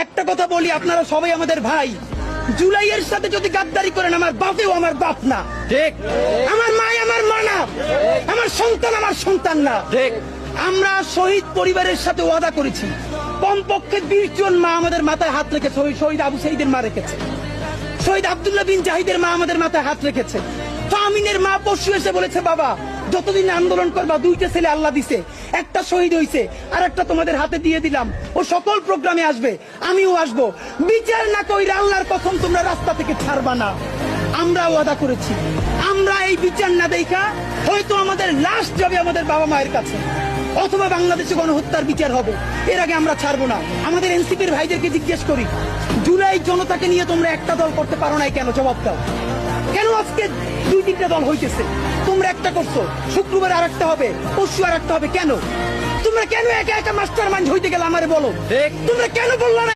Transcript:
একটা কথা বলি, আপনারা সবাই আমাদের ভাই। জুলাইয়ের সাথে যদি গাদ্দারি করেন, আমার বাপেও আমার বাপ না, ঠিক। আমার মা আমার মা না, আমার সন্তান আমার সন্তান না, ঠিক। আমরা শহীদ পরিবারের সাথে ওয়াদা করেছি, কমপক্ষে 20 জন মা আমাদের মাথায় হাত রেখেছে। শহীদ আবু সাঈদের মা রেখেছে, শহীদ আব্দুল্লাহ বিন জাহিদের মা আমাদের মাথায় হাত রেখেছে। ফামিনের মা পরশু এসে বলেছে, বাবা যতদিন আন্দোলন করবা, 2টা ছেলে আল্লাহ দিছে, একটা শহীদ হইছে, আর একটা তোমাদের হাতে দিয়ে দিলাম, ও সকল প্রোগ্রামে আসবে, আমিও আসবো। বিচার না কইরা আল্লাহর কসম তোমরা রাস্তা থেকে ছাড়বা না। আমরা ওয়াদা করেছি, আমরা এই বিচার না দেখা হয়তো আমাদের লাশ যাবে আমাদের বাবা মায়ের কাছে, অথবা বাংলাদেশে গণহত্যার বিচার হবে, এর আগে আমরা ছাড়বো না। আমাদের এনসিপির ভাইদেরকে জিজ্ঞেস করি, জুলাই জনতাকে নিয়ে তোমরা একটা দল করতে পারো নাই কেন? জবাব দাও। কেন আজকে 2-3টা দল হইতেছে? তোমরা একটা করছো, শুক্রবার আর একটা হবে, পরশু আর একটা হবে, কেন? তোমরা কেন একা একা মাস্টার মাইন্ড হইতে গেলে আমারে বলো, তোমরা কেন বললা না?